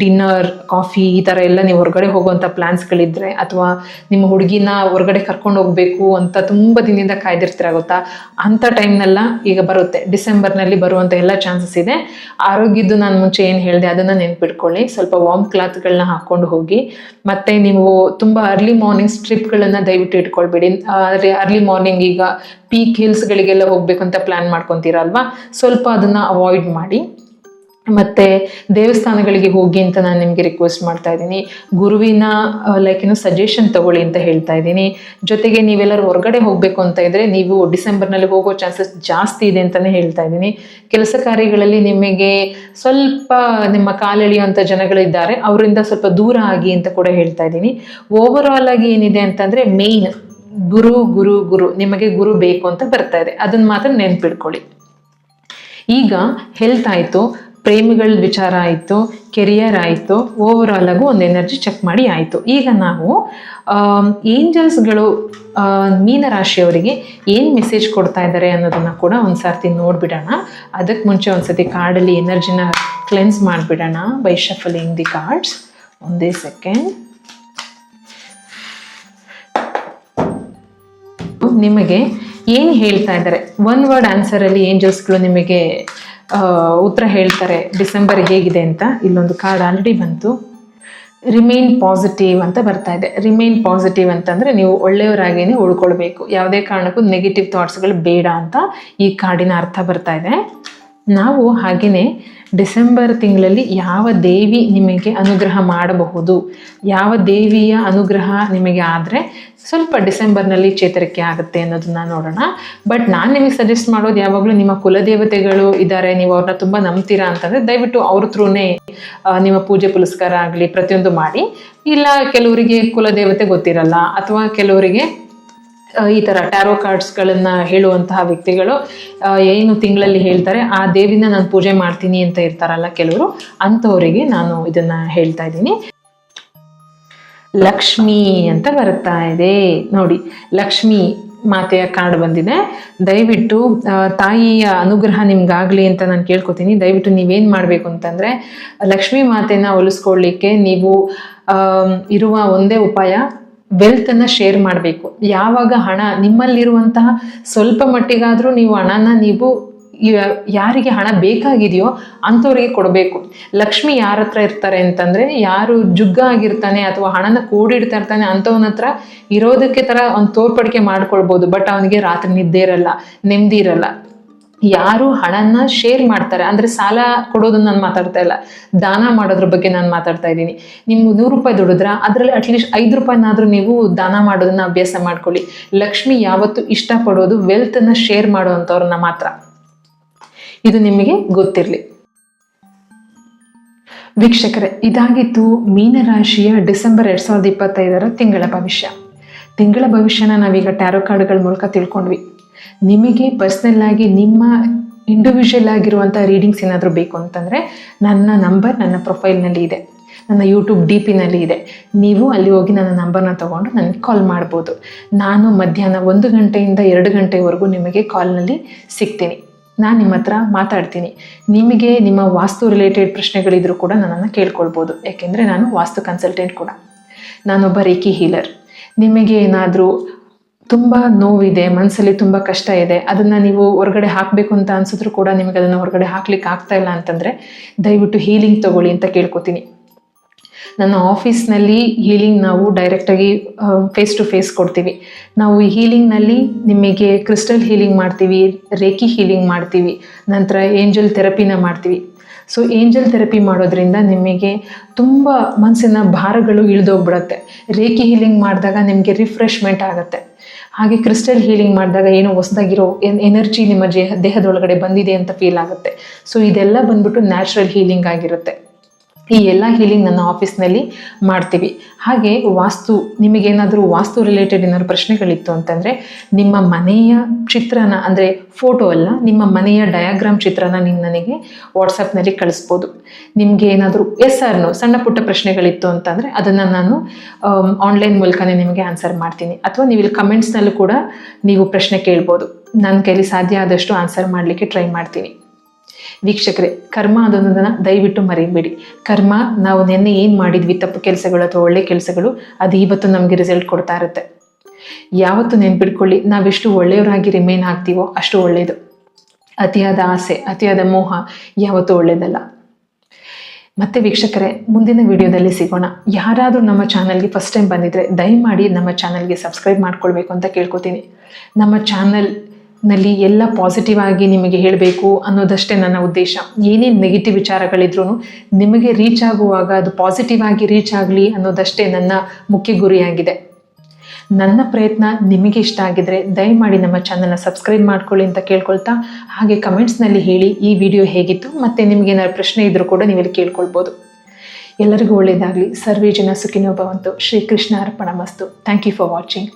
ಡಿನ್ನರ್, ಕಾಫಿ ಈ ಥರ ಎಲ್ಲ ನೀವು ಹೊರಗಡೆ ಹೋಗುವಂಥ ಪ್ಲ್ಯಾನ್ಸ್ಗಳಿದ್ರೆ, ಅಥವಾ ನಿಮ್ಮ ಹುಡುಗಿನ ಹೊರಗಡೆ ಕರ್ಕೊಂಡು ಹೋಗಬೇಕು ಅಂತ ತುಂಬ ದಿನದಿಂದ ಕಾಯ್ದಿರ್ತೀರ ಗೊತ್ತಾ, ಅಂಥ ಟೈಮ್ನೆಲ್ಲ ಈಗ ಬರುತ್ತೆ. ಡಿಸೆಂಬರ್ನಲ್ಲಿ ಬರುವಂಥ ಎಲ್ಲ ಚಾನ್ಸಸ್ ಇದೆ. ಆರೋಗ್ಯದ್ದು ನಾನು ಮುಂಚೆ ಏನು ಹೇಳಿದೆ ಅದನ್ನು ನೆನ್ಪಿಟ್ಕೊಳ್ಳಿ. ಸ್ವಲ್ಪ ವಾರ್ಮ್ ಕ್ಲಾತ್ಗಳನ್ನ ಹಾಕ್ಕೊಂಡು ಹೋಗಿ. ಮತ್ತು ನೀವು ತುಂಬ ಅರ್ಲಿ ಮಾರ್ನಿಂಗ್ ಸ್ಟ್ರಿಪ್ಗಳನ್ನು ದಯವಿಟ್ಟು ಇಟ್ಕೊಳ್ಬೇಡಿ. ಅರ್ಲಿ ಮಾರ್ನಿಂಗ್ ಈಗ ಪೀಕ್ ಹಿಲ್ಸ್ಗಳಿಗೆಲ್ಲ ಹೋಗ್ಬೇಕಂತ ಪ್ಲ್ಯಾನ್ ಮಾಡ್ಕೊತೀರಲ್ವಾ, ಸ್ವಲ್ಪ ಅದನ್ನು ಅವಾಯ್ಡ್ ಮಾಡಿ. ಮತ್ತು ದೇವಸ್ಥಾನಗಳಿಗೆ ಹೋಗಿ ಅಂತ ನಾನು ನಿಮಗೆ ರಿಕ್ವೆಸ್ಟ್ ಮಾಡ್ತಾ ಇದ್ದೀನಿ. ಗುರುವಿನ ಸಜೆಷನ್ ತಗೊಳ್ಳಿ ಅಂತ ಹೇಳ್ತಾ ಇದ್ದೀನಿ. ಜೊತೆಗೆ ನೀವೆಲ್ಲರೂ ಹೊರಗಡೆ ಹೋಗಬೇಕು ಅಂತ ಇದ್ದರೆ ನೀವು ಡಿಸೆಂಬರ್ನಲ್ಲಿ ಹೋಗೋ ಚಾನ್ಸಸ್ ಜಾಸ್ತಿ ಇದೆ ಅಂತಲೇ ಹೇಳ್ತಾ ಇದ್ದೀನಿ. ಕೆಲಸ ಕಾರ್ಯಗಳಲ್ಲಿ ನಿಮಗೆ ಸ್ವಲ್ಪ ನಿಮ್ಮ ಕಾಲೆಳೆಯುವಂಥ ಜನಗಳಿದ್ದಾರೆ, ಅವರಿಂದ ಸ್ವಲ್ಪ ದೂರ ಆಗಿ ಅಂತ ಕೂಡ ಹೇಳ್ತಾ ಇದ್ದೀನಿ. ಓವರ್ ಆಲ್ ಆಗಿ ಏನಿದೆ ಅಂತಂದರೆ ಮೇಯ್ನ್ ಗುರು ಗುರು ಗುರು ನಿಮಗೆ ಗುರು ಬೇಕು ಅಂತ ಬರ್ತಾ ಇದೆ, ಅದನ್ನು ಮಾತ್ರ ನೆನ್ಪಿಡ್ಕೊಳ್ಳಿ. ಈಗ ಹೆಲ್ತ್ ಆಯಿತು, ಪ್ರೇಮಿಗಳ ವಿಚಾರ ಆಯಿತು, ಕೆರಿಯರ್ ಆಯಿತು, ಓವರ್ ಆಲ್ ಆಗು ಒಂದು ಎನರ್ಜಿ ಚೆಕ್ ಮಾಡಿ ಆಯಿತು. ಈಗ ನಾವು ಏಂಜಲ್ಸ್ಗಳು ಮೀನರಾಶಿಯವರಿಗೆ ಏನು ಮೆಸೇಜ್ ಕೊಡ್ತಾ ಇದ್ದಾರೆ ಅನ್ನೋದನ್ನು ಕೂಡ ಒಂದು ಸರ್ತಿ ನೋಡಿಬಿಡೋಣ. ಅದಕ್ಕೆ ಮುಂಚೆ ಒಂದು ಸರ್ತಿ ಕಾರ್ಡಲ್ಲಿ ಎನರ್ಜಿನ ಕ್ಲೆನ್ಸ್ ಮಾಡಿಬಿಡೋಣ ಬೈ ಶಫಲಿಂಗ್ ದಿ ಕಾರ್ಡ್ಸ್. ಒಂದೇ ಸೆಕೆಂಡ್. ನಿಮಗೆ ಏನು ಹೇಳ್ತಾ ಇದ್ದಾರೆ, ಒನ್ ವರ್ಡ್ ಆನ್ಸರಲ್ಲಿ ಏಂಜಲ್ಸ್ಗಳು ನಿಮಗೆ ಉತ್ತರ ಹೇಳ್ತಾರೆ ಡಿಸೆಂಬರ್ ಹೇಗಿದೆ ಅಂತ. ಇಲ್ಲೊಂದು ಕಾರ್ಡ್ ಆಲ್ರೆಡಿ ಬಂತು, ರಿಮೈನ್ ಪಾಸಿಟಿವ್ ಅಂತ ಬರ್ತಾ ಇದೆ. ರಿಮೈನ್ ಪಾಸಿಟಿವ್ ಅಂತಂದರೆ ನೀವು ಒಳ್ಳೆಯವರಾಗೇನೆ ಉಳ್ಕೊಳ್ಬೇಕು, ಯಾವುದೇ ಕಾರಣಕ್ಕೂ ನೆಗೆಟಿವ್ ಥಾಟ್ಸ್ಗಳು ಬೇಡ ಅಂತ ಈ ಕಾರ್ಡಿನ ಅರ್ಥ ಬರ್ತಾ ಇದೆ. ನಾವು ಹಾಗೆಯೇ ಡಿಸೆಂಬರ್ ತಿಂಗಳಲ್ಲಿ ಯಾವ ದೇವಿ ನಿಮಗೆ ಅನುಗ್ರಹ ಮಾಡಬಹುದು, ಯಾವ ದೇವಿಯ ಅನುಗ್ರಹ ನಿಮಗೆ ಆದರೆ ಸ್ವಲ್ಪ ಡಿಸೆಂಬರ್ನಲ್ಲಿ ಚೇತರಿಕೆ ಆಗುತ್ತೆ ಅನ್ನೋದನ್ನ ನೋಡೋಣ. ಬಟ್ ನಾನು ನಿಮಗೆ ಸಜೆಸ್ಟ್ ಮಾಡೋದು ಯಾವಾಗಲೂ ನಿಮ್ಮ ಕುಲದೇವತೆಗಳು ಇದ್ದಾರೆ, ನೀವು ಅವ್ರನ್ನ ತುಂಬ ನಂಬ್ತೀರಾ ಅಂತಂದರೆ ದಯವಿಟ್ಟು ಅವ್ರ ಥ್ರೂನೇ ನಿಮ್ಮ ಪೂಜೆ ಪುನಸ್ಕಾರ ಆಗಲಿ ಪ್ರತಿಯೊಂದು ಮಾಡಿ. ಇಲ್ಲ ಕೆಲವರಿಗೆ ಕುಲದೇವತೆ ಗೊತ್ತಿರಲ್ಲ, ಅಥವಾ ಕೆಲವರಿಗೆ ಈ ಥರ ಟ್ಯಾರೋ ಕಾರ್ಡ್ಸ್ಗಳನ್ನು ಹೇಳುವಂತಹ ವ್ಯಕ್ತಿಗಳು ಏನು ತಿಂಗಳಲ್ಲಿ ಹೇಳ್ತಾರೆ ಆ ದೇವಿನ ನಾನು ಪೂಜೆ ಮಾಡ್ತೀನಿ ಅಂತ ಇರ್ತಾರಲ್ಲ ಕೆಲವರು, ಅಂಥವರಿಗೆ ನಾನು ಇದನ್ನು ಹೇಳ್ತಾ ಇದ್ದೀನಿ. ಲಕ್ಷ್ಮಿ ಅಂತ ಬರ್ತಾ ಇದೆ ನೋಡಿ, ಲಕ್ಷ್ಮಿ ಮಾತೆಯ ಕಾರ್ಡ್ ಬಂದಿದೆ. ದಯವಿಟ್ಟು ತಾಯಿಯ ಅನುಗ್ರಹ ನಿಮ್ಗಾಗಲಿ ಅಂತ ನಾನು ಕೇಳ್ಕೊತೀನಿ. ದಯವಿಟ್ಟು ನೀವೇನು ಮಾಡಬೇಕು ಅಂತಂದರೆ ಲಕ್ಷ್ಮೀ ಮಾತೆನ ಒಲಿಸ್ಕೊಳ್ಳಿಕ್ಕೆ ನೀವು ಇರುವ ಒಂದೇ ಉಪಾಯ ವೆಲ್ತನ್ನು ಶೇರ್ ಮಾಡಬೇಕು. ಯಾವಾಗ ಹಣ ನಿಮ್ಮಲ್ಲಿರುವಂತಹ ಸ್ವಲ್ಪ ಮಟ್ಟಿಗಾದರೂ ನೀವು ಹಣನ ನೀವು ಯಾರಿಗೆ ಹಣ ಬೇಕಾಗಿದೆಯೋ ಅಂಥವ್ರಿಗೆ ಕೊಡಬೇಕು. ಲಕ್ಷ್ಮಿ ಯಾರ ಹತ್ರ ಇರ್ತಾರೆ ಅಂತಂದರೆ, ಯಾರು ಜುಗ್ಗ ಆಗಿರ್ತಾನೆ ಅಥವಾ ಹಣನ ಕೂಡಿಡ್ತಾ ಇರ್ತಾನೆ ಅಂಥವನ ಹತ್ರ ಇರೋದಕ್ಕೆ ಥರ ಅವ್ನು ತೋರ್ಪಡಿಕೆ ಮಾಡ್ಕೊಳ್ಬೋದು, ಬಟ್ ಅವನಿಗೆ ರಾತ್ರಿ ನಿದ್ದೆ ಇರಲ್ಲ, ನೆಮ್ಮದಿ ಇರಲ್ಲ. ಯಾರು ಹಣನ ಶೇರ್ ಮಾಡ್ತಾರೆ ಅಂದರೆ ಸಾಲ ಕೊಡೋದನ್ನ ನಾನು ಮಾತಾಡ್ತಾ ಇಲ್ಲ, ದಾನ ಮಾಡೋದ್ರ ಬಗ್ಗೆ ನಾನು ಮಾತಾಡ್ತಾ ಇದ್ದೀನಿ. ನೀವು 100 ರೂಪಾಯಿ ದುಡಿದ್ರ ಅದರಲ್ಲಿ ಅಟ್ಲೀಸ್ಟ್ 5 ರೂಪಾಯಿನಾದರೂ ನೀವು ದಾನ ಮಾಡೋದನ್ನ ಅಭ್ಯಾಸ ಮಾಡ್ಕೊಳ್ಳಿ. ಲಕ್ಷ್ಮಿ ಯಾವತ್ತೂ ಇಷ್ಟಪಡೋದು ವೆಲ್ತನ್ನು ಶೇರ್ ಮಾಡೋವಂಥವ್ರನ್ನ ಮಾತ್ರ, ಇದು ನಿಮಗೆ ಗೊತ್ತಿರಲಿ. ವೀಕ್ಷಕರೇ, ಇದಾಗಿತ್ತು ಮೀನರಾಶಿಯ ಡಿಸೆಂಬರ್ 2025 ತಿಂಗಳ ಭವಿಷ್ಯ. ತಿಂಗಳ ಭವಿಷ್ಯನ ನಾವೀಗ ಟ್ಯಾರೋ ಕಾರ್ಡ್ಗಳ ಮೂಲಕ ತಿಳ್ಕೊಂಡ್ವಿ. ನಿಮಗೆ ಪರ್ಸ್ನಲ್ ಆಗಿ ನಿಮ್ಮ ಇಂಡಿವಿಜುವಲ್ ಆಗಿರುವಂಥ ರೀಡಿಂಗ್ಸ್ ಏನಾದರೂ ಬೇಕು ಅಂತಂದರೆ ನನ್ನ ನಂಬರ್ ನನ್ನ ಪ್ರೊಫೈಲ್ನಲ್ಲಿ ಇದೆ, ನನ್ನ ಯೂಟ್ಯೂಬ್ DPನಲ್ಲಿ ಇದೆ. ನೀವು ಅಲ್ಲಿ ಹೋಗಿ ನನ್ನ ನಂಬರ್ನ ತೊಗೊಂಡು ನನಗೆ ಕಾಲ್ ಮಾಡ್ಬೋದು. ನಾನು ಮಧ್ಯಾಹ್ನ 1 ಗಂಟೆಯಿಂದ 2 ಗಂಟೆವರೆಗೂ ನಿಮಗೆ ಕಾಲ್ನಲ್ಲಿ ಸಿಗ್ತೀನಿ. ನಾನು ನಿಮ್ಮ ಹತ್ರ ಮಾತಾಡ್ತೀನಿ. ನಿಮಗೆ ನಿಮ್ಮ ವಾಸ್ತು ರಿಲೇಟೆಡ್ ಪ್ರಶ್ನೆಗಳಿದ್ರೂ ಕೂಡ ನನ್ನನ್ನು ಕೇಳ್ಕೊಳ್ಬೋದು, ಯಾಕೆಂದರೆ ನಾನು ವಾಸ್ತು ಕನ್ಸಲ್ಟೆಂಟ್ ಕೂಡ. ನಾನೊಬ್ಬ ರೇಖಿ ಹೀಲರ್. ನಿಮಗೆ ಏನಾದರೂ ತುಂಬ ನೋವಿದೆ, ಮನಸ್ಸಲ್ಲಿ ತುಂಬ ಕಷ್ಟ ಇದೆ, ಅದನ್ನು ನೀವು ಹೊರಗಡೆ ಹಾಕಬೇಕು ಅಂತ ಅನಿಸಿದ್ರು ಕೂಡ ನಿಮಗೆ ಅದನ್ನು ಹೊರಗಡೆ ಹಾಕ್ಲಿಕ್ಕೆ ಆಗ್ತಾ ಇಲ್ಲ ಅಂತಂದರೆ ದಯವಿಟ್ಟು ಹೀಲಿಂಗ್ ತಗೊಳ್ಳಿ ಅಂತ ಕೇಳ್ಕೊತೀನಿ. ನನ್ನ ಆಫೀಸ್ನಲ್ಲಿ ಹೀಲಿಂಗ್ ನಾವು ಡೈರೆಕ್ಟಾಗಿ ಫೇಸ್ ಟು ಫೇಸ್ ಕೊಡ್ತೀವಿ. ನಾವು ಈ ಹೀಲಿಂಗ್ನಲ್ಲಿ ನಿಮಗೆ ಕ್ರಿಸ್ಟಲ್ ಹೀಲಿಂಗ್ ಮಾಡ್ತೀವಿ, ರೇಖಿ ಹೀಲಿಂಗ್ ಮಾಡ್ತೀವಿ, ನಂತರ ಏಂಜಲ್ ಥೆರಪಿನ ಮಾಡ್ತೀವಿ. ಸೊ ಏಂಜಲ್ ಥೆರಪಿ ಮಾಡೋದ್ರಿಂದ ನಿಮಗೆ ತುಂಬ ಮನಸ್ಸಿನ ಭಾರಗಳು ಇಳಿದೋಗ್ಬಿಡುತ್ತೆ. ರೇಖಿ ಹೀಲಿಂಗ್ ಮಾಡಿದಾಗ ನಿಮಗೆ ರಿಫ್ರೆಶ್ಮೆಂಟ್ ಆಗುತ್ತೆ. ಹಾಗೆ ಕ್ರಿಸ್ಟಲ್ ಹೀಲಿಂಗ್ ಮಾಡಿದಾಗ ಏನೋ ಹೊಸದಾಗಿರೋ ಎನರ್ಜಿ ನಿಮ್ಮ ದೇಹದೊಳಗಡೆ ಬಂದಿದೆ ಅಂತ ಫೀಲ್ ಆಗುತ್ತೆ. ಸೊ ಇದೆಲ್ಲ ಬಂದ್ಬಿಟ್ಟು ನ್ಯಾಚುರಲ್ ಹೀಲಿಂಗ್ ಆಗಿರುತ್ತೆ. ಈ ಎಲ್ಲ ಹೀಲಿಂಗ್ ನನ್ನ ಆಫೀಸ್ನಲ್ಲಿ ಮಾಡ್ತೀವಿ. ಹಾಗೆ ನಿಮಗೇನಾದರೂ ವಾಸ್ತು ರಿಲೇಟೆಡ್ ಏನಾದರೂ ಪ್ರಶ್ನೆಗಳಿತ್ತು ಅಂತಂದರೆ ನಿಮ್ಮ ಮನೆಯ ಚಿತ್ರನ, ಅಂದರೆ ಫೋಟೋ ಅಲ್ಲ, ನಿಮ್ಮ ಮನೆಯ ಡಯಾಗ್ರಾಮ್ ಚಿತ್ರನ ನೀವು ನನಗೆ ವಾಟ್ಸಪ್ನಲ್ಲಿ ಕಳಿಸ್ಬೋದು. ನಿಮಗೆ ಏನಾದರೂ ನೋ ಸಣ್ಣ ಪುಟ್ಟ ಪ್ರಶ್ನೆಗಳಿತ್ತು ಅಂತಂದರೆ ಅದನ್ನು ನಾನು ಆನ್ಲೈನ್ ಮೂಲಕನೇ ನಿಮಗೆ ಆನ್ಸರ್ ಮಾಡ್ತೀನಿ. ಅಥವಾ ನೀವು ಇಲ್ಲಿ ಕಮೆಂಟ್ಸ್ನಲ್ಲೂ ಕೂಡ ನೀವು ಪ್ರಶ್ನೆ ಕೇಳ್ಬೋದು. ನನ್ನ ಕೈಲಿ ಸಾಧ್ಯ ಆದಷ್ಟು ಆನ್ಸರ್ ಮಾಡಲಿಕ್ಕೆ ಟ್ರೈ ಮಾಡ್ತೀನಿ. ವೀಕ್ಷಕರೇ, ಕರ್ಮ ಅದೊಂದನ್ನು ದಯವಿಟ್ಟು ಮರಿಬೇಡಿ. ಕರ್ಮ, ನಾವು ನೆನ್ನೆ ಏನು ಮಾಡಿದ್ವಿ, ತಪ್ಪು ಕೆಲಸಗಳು ಅಥವಾ ಒಳ್ಳೆ ಕೆಲಸಗಳು, ಅದು ಇವತ್ತು ನಮಗೆ ರಿಸಲ್ಟ್ ಕೊಡ್ತಾ ಇರುತ್ತೆ. ಯಾವತ್ತು ನೆನ್ಪಿಟ್ಕೊಳ್ಳಿ, ನಾವೆಷ್ಟು ಒಳ್ಳೆಯವರಾಗಿ ರಿಮೇನ್ ಆಗ್ತೀವೋ ಅಷ್ಟು ಒಳ್ಳೆಯದು. ಅತಿಯಾದ ಆಸೆ, ಅತಿಯಾದ ಮೋಹ ಯಾವತ್ತೂ ಒಳ್ಳೆಯದಲ್ಲ. ಮತ್ತೆ ವೀಕ್ಷಕರೇ, ಮುಂದಿನ ವಿಡಿಯೋದಲ್ಲಿ ಸಿಗೋಣ. ಯಾರಾದರೂ ನಮ್ಮ ಚಾನಲ್ಗೆ ಫಸ್ಟ್ ಟೈಮ್ ಬಂದಿದ್ರೆ ದಯಮಾಡಿ ನಮ್ಮ ಚಾನಲ್ಗೆ ಸಬ್ಸ್ಕ್ರೈಬ್ ಮಾಡ್ಕೊಳ್ಬೇಕು ಅಂತ ಕೇಳ್ಕೊತೀನಿ. ನಮ್ಮ ಚಾನಲ್ನಲ್ಲಿ ಎಲ್ಲ ಪಾಸಿಟಿವ್ ಆಗಿ ನಿಮಗೆ ಹೇಳಬೇಕು ಅನ್ನೋದಷ್ಟೇ ನನ್ನ ಉದ್ದೇಶ. ಏನೇನು ನೆಗೆಟಿವ್ ವಿಚಾರಗಳಿದ್ರೂ ನಿಮಗೆ ರೀಚ್ ಆಗುವಾಗ ಅದು ಪಾಸಿಟಿವ್ ಆಗಿ ರೀಚ್ ಆಗಲಿ ಅನ್ನೋದಷ್ಟೇ ನನ್ನ ಮುಖ್ಯ ಗುರಿಯಾಗಿದೆ. ನನ್ನ ಪ್ರಯತ್ನ ನಿಮಗೆ ಇಷ್ಟ ಆಗಿದ್ರೆ ದಯಮಾಡಿ ನಮ್ಮ ಚಾನಲ್ನ ಸಬ್ಸ್ಕ್ರೈಬ್ ಮಾಡ್ಕೊಳ್ಳಿ ಅಂತ ಕೇಳ್ಕೊಳ್ತಾ, ಹಾಗೆ ಕಮೆಂಟ್ಸ್ನಲ್ಲಿ ಹೇಳಿ ಈ ವಿಡಿಯೋ ಹೇಗಿತ್ತು, ಮತ್ತು ನಿಮಗೇನಾದ್ರು ಪ್ರಶ್ನೆ ಇದ್ದರೂ ಕೂಡ ನೀವಿಲ್ಲಿ ಕೇಳ್ಕೊಳ್ಬೋದು. ಎಲ್ಲರಿಗೂ ಒಳ್ಳೆಯದಾಗಲಿ. ಸರ್ವೇ ಜನ ಸುಖಿನೋ ಭವಂತು. Shrikrishna ಅರ್ಪಣಮಸ್ತು. Thank you for watching.